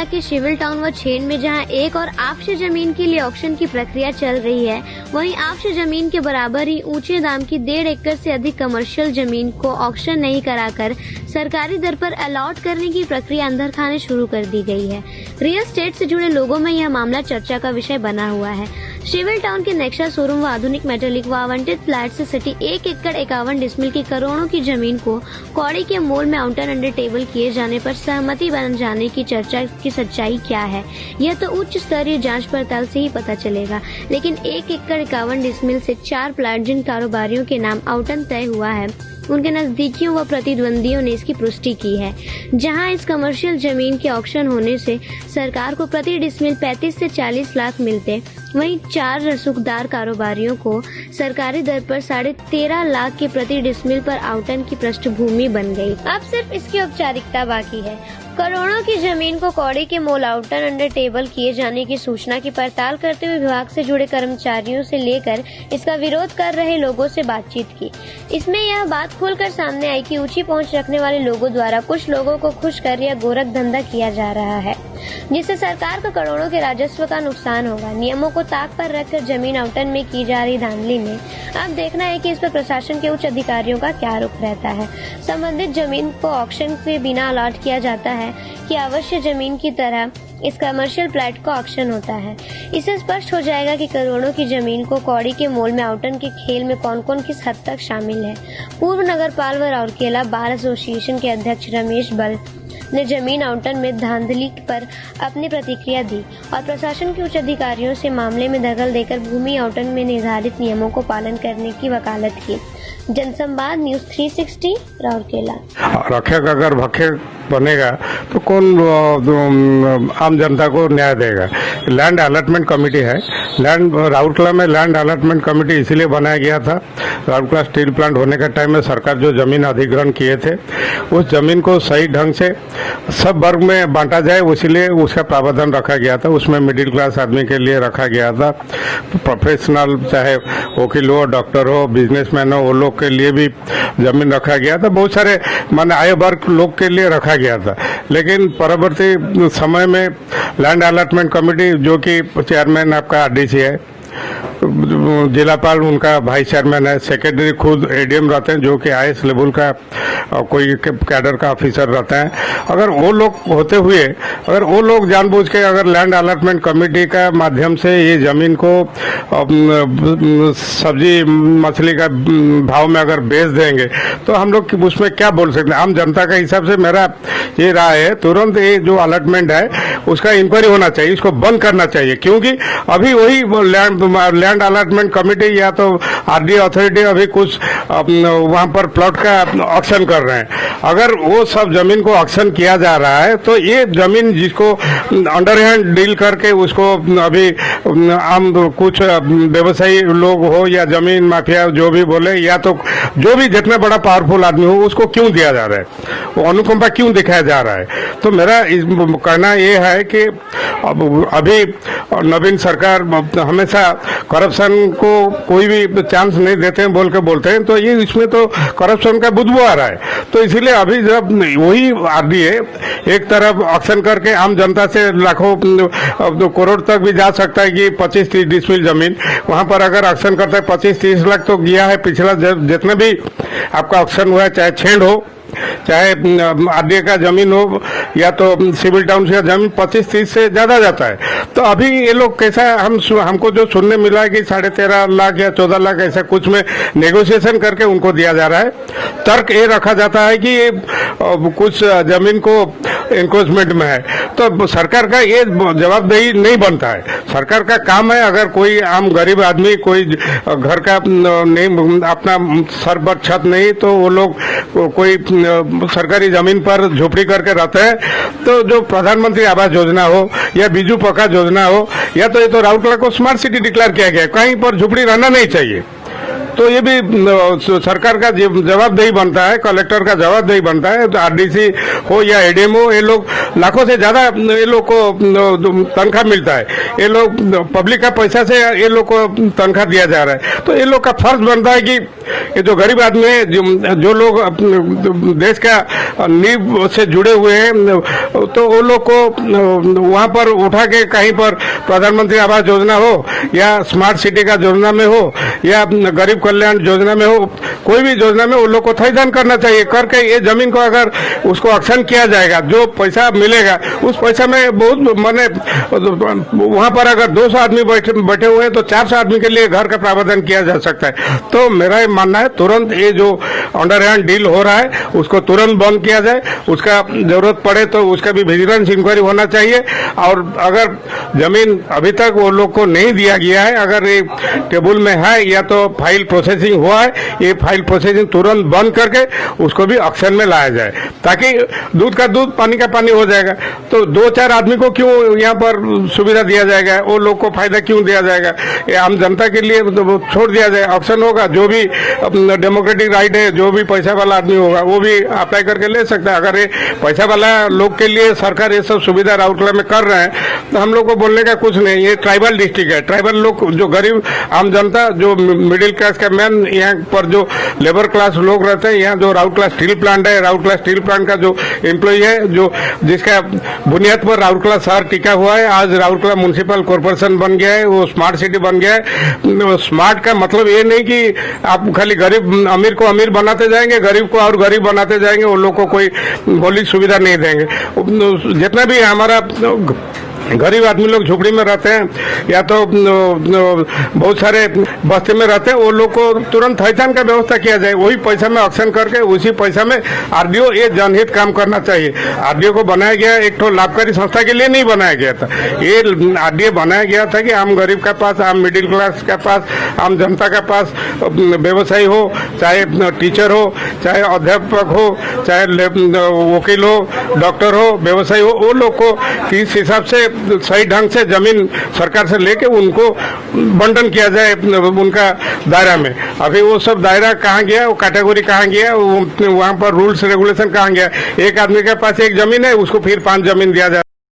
राउरकेला के civil town व छेन में जहां एक और आफश जमीन के लिए ऑक्शन की प्रक्रिया चल रही है, वहीं आफश जमीन के बराबर ही ऊंचे दाम की 1.5 एकड़ से अधिक कमर्शियल जमीन को ऑक्शन नहीं कराकर सरकारी दर पर अलॉट करने की प्रक्रिया अंदर खाने शुरू कर दी गई है। रियल एस्टेट से जुड़े लोगों में यह मामला चर्चा का विषय बना हुआ है। सिविल टाउन के नेक्सा शोरूम व आधुनिक मेटेलिक व आवंटित फ्लैट से सटी 1 एकड़ 51 डिसमिल की करोड़ों की जमीन को कौड़ी के मोल में आउटर अंडर टेबल किए जाने पर सहमति बन जाने की चर्चा की सच्चाई क्या है, यह तो उच्च स्तरीय जांच पड़ताल से ही पता चलेगा। लेकिन 1 एकड़ 51 डिसमिल से 4 फ्लैट जिन कारोबारियों के नाम आवंटन तय हुआ है, उनके नजदीकियों व प्रतिद्वंदियों ने इसकी पुष्टि की है। जहां इस कमर्शियल जमीन के ऑक्शन होने से सरकार को प्रति डिसमिल 35 से 40 लाख मिलते, वहीं 4 रसूखदार कारोबारियों को सरकारी दर पर 13.5 लाख के प्रति डिसमिल पर आवंटन की पृष्ठभूमि बन गई। अब सिर्फ इसकी औपचारिकता बाकी है। करोड़ों की जमीन को कौड़ी के मोल आउटर अंडर टेबल किए जाने की सूचना की पड़ताल करते हुए विभाग से जुड़े कर्मचारियों से लेकर इसका विरोध कर रहे लोगों से बातचीत की। इसमें यह बात खुलकर सामने आई कि ऊंची पहुंच रखने वाले लोगों द्वारा कुछ लोगों को खुश कर या गोरख धंधा किया जा रहा है, जिससे सरकार को करोड़ों के राजस्व का नुकसान होगा। नियमों को ताक पर रखकर जमीन आवंटन में की जा रही धांधली में अब देखना है कि इस पर प्रशासन के उच्च अधिकारियों का क्या रुख रहता है। संबंधित जमीन को ऑक्शन के बिना अलॉट किया जाता है कि अवश्य जमीन की तरह इस कमर्शियल फ्लैट का ऑक्शन होता है। इससे स्पष्ट हो जाएगा कि करोड़ों की जमीन को कौड़ी के मोल में आवंटन के खेल में कौन कौन किस हद तक शामिल है। पूर्व नगरपाल व राउरकेला बार एसोसिएशन के अध्यक्ष रमेश बल ने जमीन आवंटन में धांधली पर अपनी प्रतिक्रिया दी और प्रशासन के उच्च अधिकारियों से मामले में दखल देकर भूमि आवंटन में निर्धारित नियमों को पालन करने की वकालत की। जनसंवाद न्यूज 360 राउरकेला। रक्षक अगर भक्षक बनेगा तो कौन आम जनता को न्याय देगा। लैंड अलॉटमेंट कमेटी है, राउरकेला में लैंड अलॉटमेंट कमेटी इसीलिए बनाया गया था। राउरकेला स्टील प्लांट होने के टाइम में सरकार जो जमीन अधिग्रहण किए थे, उस जमीन को सही ढंग से सब वर्ग में बांटा जाए, इसीलिए उसका प्रावधान रखा गया था। उसमें मिडिल क्लास आदमी के लिए रखा गया था, प्रोफेशनल चाहे वकील हो, डॉक्टर हो, बिजनेसमैन हो, वो लोग के लिए भी जमीन रखा गया था। बहुत सारे माने आय वर्ग लोग के लिए रखा गया था। लेकिन परवर्ती समय में लैंड अलॉटमेंट कमेटी, जो कि चेयरमैन आपका आरडीसी है, जिलापाल उनका वाइस चेयरमैन है, सेक्रेटरी खुद एडीएम रहते हैं जो कि आईएएस लेवल का कोई कैडर का ऑफिसर रहता है। अगर वो लोग होते हुए अगर वो लोग जानबूझ के अगर लैंड अलॉटमेंट कमेटी का माध्यम से ये जमीन को सब्जी मछली का भाव में अगर बेच देंगे तो हम लोग उसमें क्या बोल सकते हैं। आम जनता के हिसाब से मेरा ये राय है, तुरंत ये जो अलॉटमेंट है उसका इंक्वायरी होना चाहिए, इसको बंद करना चाहिए। क्योंकि अभी वही लैंड अलॉटमेंट कमेटी या तो आरडीए अथॉरिटी अभी कुछ वहां पर प्लॉट का ऑक्शन कर रहे हैं। अगर वो सब जमीन को ऑक्शन किया जा रहा है तो ये जमीन जिसको अंडर हैंड डील करके उसको अभी आम कुछ व्यवसायी लोग हो या जमीन माफिया जो भी बोले, या तो जो भी जितना बड़ा पावरफुल आदमी हो, उसको क्यों दिया जा रहा है, वो अनुकंपा क्यों दिखाया जा रहा है। तो मेरा कहना ये है कि अभी नवीन सरकार हमेशा करप्शन को कोई भी चांस नहीं देते हैं बोल के बोलते हैं, तो ये इसमें तो करप्शन का बुदबू आ रहा है। तो इसलिए अभी जब वही आरडीए एक तरफ ऑक्शन करके आम जनता से लाखों करोड़ तक भी जा सकता है कि 25-30 डिसमिल जमीन, वहां पर अगर ऑक्शन करता है 25-30 लाख तो गया है। पिछला जितना भी आपका ऑक्शन हुआ है, चाहे छेड़ हो, चाहे आरडीए का जमीन हो या तो सिविल टाउन का जमीन, 25-30 से ज्यादा जाता है। तो अभी ये लोग कैसा, हमको जो सुनने मिला है कि 13.5 लाख या 14 लाख ऐसा कुछ में नेगोशिएशन करके उनको दिया जा रहा है। तर्क ये रखा जाता है कि ये कुछ जमीन को एनक्रोचमेंट में है। तो सरकार का ये जवाबदेही नहीं बनता है। सरकार का काम है, अगर कोई आम गरीब आदमी कोई घर का नहीं, अपना सर पर छत नहीं, तो वो लोग कोई सरकारी जमीन पर झोपड़ी करके रहते हैं। तो जो प्रधानमंत्री आवास योजना हो या बीजू पक्का योजना हो, या तो ये तो राउरकेला को स्मार्ट सिटी डिक्लेयर किया गया, कहीं पर झोपड़ी रहना नहीं चाहिए। तो ये भी सरकार का जवाबदेही बनता है, कलेक्टर का जवाबदेही बनता है। तो आरडीसी हो या एडीएम हो, ये लोग लाखों से ज्यादा ये लोग को तनख्वाह मिलता है। ये लोग पब्लिक का पैसा से ये लोग को तनख्वाह दिया जा रहा है। तो ये लोग का फर्ज बनता है कि ये जो गरीब आदमी है, जो लोग देश का नींव से जुड़े हुए हैं, तो वो लोग को वहां पर उठा के कहीं पर प्रधानमंत्री आवास योजना हो या स्मार्ट सिटी का योजना में हो या गरीब कल्याण योजना में हो, कोई भी योजना में वो लोग को थईदान करना चाहिए। करके ये जमीन को अगर उसको ऑक्शन किया जाएगा, जो पैसा मिलेगा उस पैसा में बहुत माने वहां पर अगर 200 आदमी बैठे हुए हैं तो 400 आदमी के लिए घर का प्रावधान किया जा सकता है। तो मेरा ये मानना है तुरंत ये जो अंडरहैंड डील हो रहा है उसको तुरंत बंद किया जाए। उसका जरूरत पड़े तो उसका भी विजिलेंस इंक्वायरी होना चाहिए। और अगर जमीन अभी तक वो लोग को नहीं दिया गया है, अगर ये टेबल में है या तो फाइल प्रोसेसिंग हुआ है, ये फाइल प्रोसेसिंग तुरंत बंद करके उसको भी ऑक्शन में लाया जाए, ताकि दूध का दूध पानी का पानी हो जाएगा। तो 2-4 आदमी को क्यों यहाँ पर सुविधा दिया जाएगा, वो लोग को फायदा क्यों दिया जाएगा? ये आम जनता के लिए छोड़ दिया जाए। ऑक्शन होगा, जो भी डेमोक्रेटिक राइट है, जो भी पैसा वाला आदमी होगा वो भी अप्लाई करके ले सकता है। अगर ये पैसा वाला लोग के लिए सरकार ये सब सुविधा राउरकेला में कर रहे हैं तो हम लोग को बोलने का कुछ नहीं। ये ट्राइबल डिस्ट्रिक्ट है, ट्राइबल लोग, जो गरीब आम जनता, जो मिडिल क्लास का मैन, यहाँ पर जो लेबर क्लास लोग रहते हैं, यहाँ जो राउरकेला स्टील प्लांट है, राउरकेला स्टील प्लांट का जो एम्प्लॉय है, जो जिसका बुनियाद पर राउरकेला शहर टिका हुआ है, आज राउरकेला म्युनिसिपल कॉर्पोरेशन बन गया है, वो स्मार्ट सिटी बन गया है। स्मार्ट का मतलब ये नहीं कि आप खाली गरीब अमीर को अमीर बनाते जाएंगे, गरीब को और गरीब बनाते जाएंगे, उन लोग को कोई मौलिक सुविधा नहीं देंगे। जितना भी हमारा गरीब आदमी लोग झुपड़ी में रहते हैं या तो बहुत सारे बस्ती में रहते हैं, वो लोग को तुरंत थईथान का व्यवस्था किया जाए। वही पैसा में ऑक्शन करके उसी पैसा में आरडीओ ये जनहित काम करना चाहिए। आरडीओ को बनाया गया एक तो लाभकारी संस्था के लिए नहीं बनाया गया था। ये आरडीओ बनाया गया था कि आम गरीब के पास, आम मिडिल क्लास के पास, आम जनता के पास व्यवसायी हो, चाहे टीचर हो, चाहे अध्यापक हो, चाहे वकील हो, डॉक्टर हो, व्यवसायी हो, वो लोग को किस हिसाब से सही ढंग से जमीन सरकार से लेके उनको बंटन किया जाए उनका दायरा में। अभी वो सब दायरा कहाँ गया, वो कैटेगरी कहाँ गया, वहाँ पर रूल्स रेगुलेशन कहाँ गया? एक आदमी के पास एक जमीन है, उसको फिर 5 जमीन दिया जा